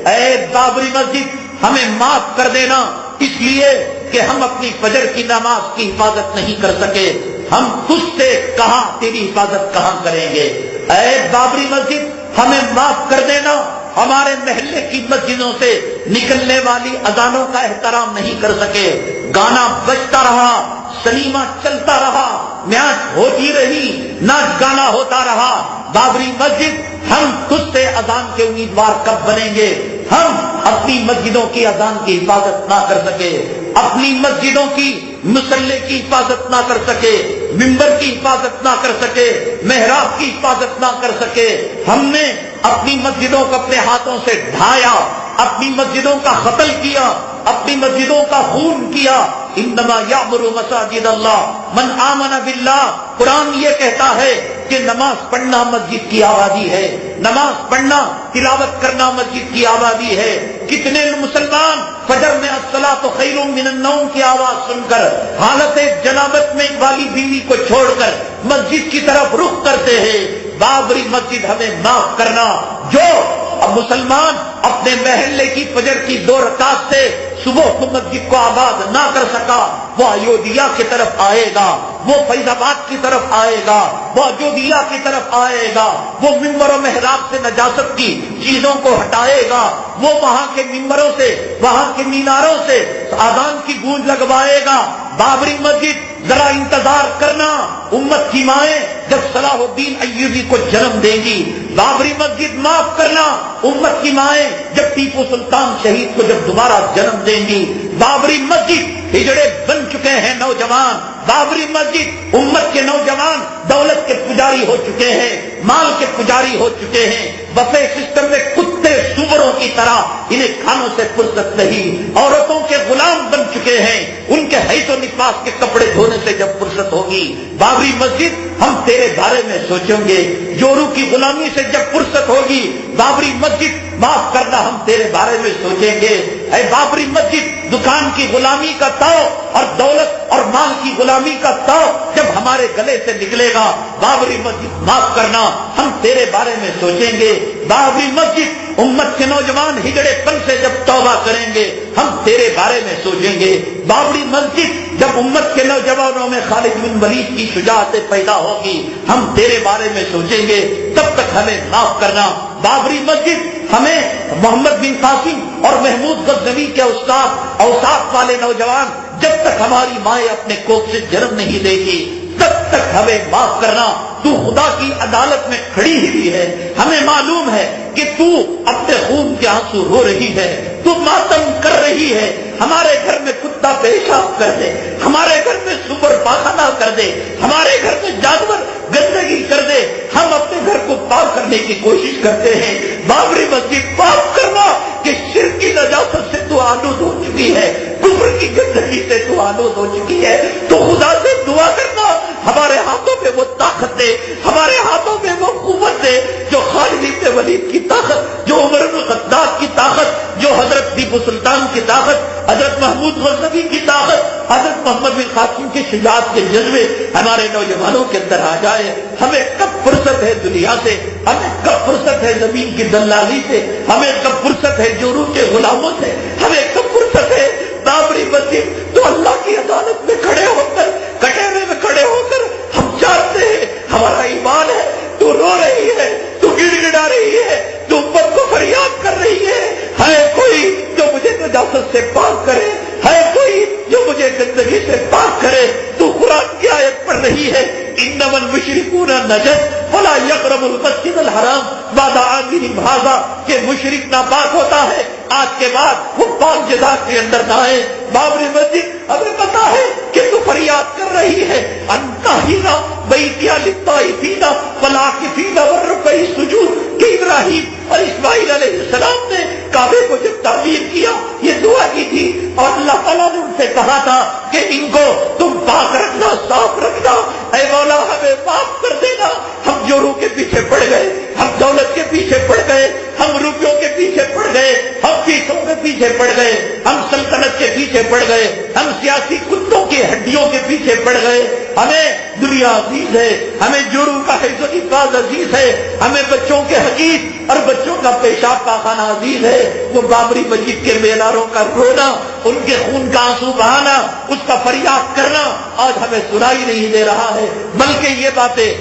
اے بابری مسجد ہمیں معاف کر دینا، اس لیے کہ ہم اپنی فجر کی نماز کی حفاظت نہیں کر سکے، ہم تجھ سے کہاں تیری حفاظت کہاں کریں گے۔ اے بابری مسجد ہمیں معاف کر دینا، ہمارے محلے کی مسجدوں سے نکلنے والی اذانوں کا احترام نہیں کر سکے، گانا بجتا رہا، سنیما چلتا رہا، میچ ہوتی رہی، ناچ گانا ہوتا رہا۔ بابری مسجد ہم تجھ سے اذان کے امیدوار کب بنیں گے؟ ہم اپنی مسجدوں کی اذان کی حفاظت نہ کر سکے، اپنی مسجدوں کی مصلے کی حفاظت نہ کر سکے، ممبر کی حفاظت نہ کر سکے، محراب کی حفاظت نہ کر سکے، ہم نے اپنی مسجدوں کو اپنے ہاتھوں سے ڈھایا، اپنی مسجدوں کا قتل کیا، اپنی مسجدوں کا خون کیا۔ انما یعمر مساجد اللہ من آمن باللہ، قرآن یہ کہتا ہے کہ نماز پڑھنا مسجد کی آبادی ہے، نماز پڑھنا تلاوت کرنا مسجد کی آبادی ہے۔ کتنے مسلمان فجر میں الصلاۃ خیر من النوم کی آواز سن کر حالت جنابت میں والی بیوی کو چھوڑ کر مسجد کی طرف رخ کرتے ہیں۔ بابری مسجد ہمیں معاف کرنا، جو اب مسلمان اپنے محلے کی فجر کی 2 رکعت سے صبح کو مسجد کو آباد نہ کر سکا، وہ ایودھیا کی طرف آئے گا، وہ فیض آباد کی طرف آئے گا، وہ ایودھیا کی طرف آئے گا، وہ ممبر و محراب سے نجاست کی چیزوں کو ہٹائے گا، وہ وہاں کے ممبروں سے، وہاں کے میناروں سے اذان کی گونج لگوائے گا۔ بابری مسجد ذرا انتظار کرنا، امت کی مائیں جب صلاح الدین ایوبی کو جنم دیں گی، بابری مسجد معاف کرنا، امت کی مائیں جب ٹیپو سلطان شہید کو جب دوبارہ جنم دیں گی، بابری مسجد ہجڑے بن چکے ہیں نوجوان، بابری مسجد امت کے نوجوان دولت کے پجاری ہو چکے ہیں، مال کے پجاری ہو چکے ہیں، بفے سسٹم میں کتے سوروں کی طرح انہیں کھانوں سے فرصت نہیں، عورتوں کے غلام بن چکے ہیں، ان کے حیث و نفاس کے کپڑے دھونے سے جب فرصت ہوگی، بابری مسجد ہم تیرے بارے میں سوچیں گے، جورو کی غلامی سے جب فرصت ہوگی، بابری مسجد معاف کرنا ہم تیرے بارے میں سوچیں گے۔ اے بابری مسجد دکان کی غلامی کا تاؤ اور دولت اور مال کی غلامی کا تاؤ جب ہمارے گلے سے نکلے گا، بابری مسجد معاف کرنا ہم تیرے بارے میں سوچیں گے۔ بابری مسجد امت کے نوجوان ہجڑے پن سے جب توبہ کریں گے، ہم تیرے بارے میں سوچیں گے۔ بابری مسجد جب امت کے نوجوانوں میں خالد بن ولید کی شجاعت پیدا ہوگی، ہم تیرے بارے میں سوچیں گے، تب تک ہمیں معاف کرنا۔ بابری مسجد ہمیں محمد بن قاسم اور محمود غزنوی کے استاد اوصاف والے نوجوان جب تک ہماری مائیں اپنے کوکھ سے جنم نہیں دے گی، تب تک ہمیں معاف کرنا۔ تو خدا کی عدالت میں کھڑی ہوئی ہے، ہمیں معلوم ہے کہ تو اپنے خون کے آنسو رو رہی ہے، تو ماتم کر رہی ہے۔ ہمارے گھر میں کتا پیشاب کر دے، ہمارے گھر میں سور پاخانہ کر دے، ہمارے گھر میں جانور گندگی کر دے، ہم اپنے گھر کو پاک کرنے کی کوشش کرتے ہیں۔ بابری مسجد پاک کرنا کہ شرک کی نجاست سے تو آلود ہو چکی ہے، کفر کی گندگی سے تو آلود ہو چکی ہے۔ تو خدا سے دعا کرنا ہمارے ہاتھوں میں وہ طاقت دے، ہمارے ہاتھوں میں وہ قوت دے جو خالد بن ولید کی طاقت، جو عمر بن الخطاب کی طاقت، جو حضرت ٹیپو سلطان کی طاقت، حضرت محمود غزنوی کی طاقت، حضرت محمد بن قاسم کی شجاعت کے جذبے ہمارے نوجوانوں کے اندر آ جائے۔ ہمیں کب فرصت ہے دنیا سے، ہمیں کب فرصت ہے زمین کی دلالی سے، ہمیں کب فرصت ہے جورو کے غلاموں سے، ہمیں کب فرصت ہے بابری مسجد تو اللہ کی عدالت میں کھڑے ہو کر، کٹہرے میں کھڑے ہو کر ہم چاہتے ہیں، ہمارا ایمان ہے، تو رو رہی ہے، تو گڑ گڑا رہی ہے، تو امت کو فریاد کر رہی ہے کوئی جو مجھے نجاست سے پاک کرے، ہے کوئی جو مجھے گندگی سے پاک کرے۔ تو قرآن کی آیت پڑھ رہی ہے، انما المشرکون نجس فلا یقربوا المسجد الحرام بعد عامهم ھذا، کہ مشرک ناپاک ہوتا ہے، آج کے بعد وہ پاک جگہ کے اندر نہ آئے۔ بابری مسجد ہمیں پتا ہے کہ تو فریاد کر رہی ہے، انتہینا بیتیا للطائفین والعاکفین والرکع السجود، کہ ابراہیم اور اسماعیل علیہ السلام نے کعبے کو جب تعمیر کیا یہ دعا کی تھی، اور اللہ تعالیٰ نے ان سے کہا تھا کہ ان کو تم پاک رکھنا، صاف رکھنا، اے مولا ہمیں معاف کر دینا۔ ہم جورو کے پیچھے پڑ گئے، ہم دولت کے پیچھے پڑ گئے، ہم روپیوں کے پیچھے پڑ گئے، ہم پیسوں کے پیچھے پڑ گئے، ہم سلطنت کے پیچھے پڑ گئے، ہم سیاسی کتوں کی ہڈیوں کے پیچھے پڑ گئے۔ ہمیں دنیا عزیز ہے، ہمیں جوڑوں کا حفظ و حفاظ عزیز ہے، ہمیں بچوں کے حقیق اور بچوں کا پیشاب پاخانہ عزیز ہے۔ وہ بابری مسجد کے میناروں کا رونا، ان کے خون کا آنسو بہانا، اس کا فریاد کرنا آج ہمیں سنائی نہیں دے رہا ہے، بلکہ یہ باتیں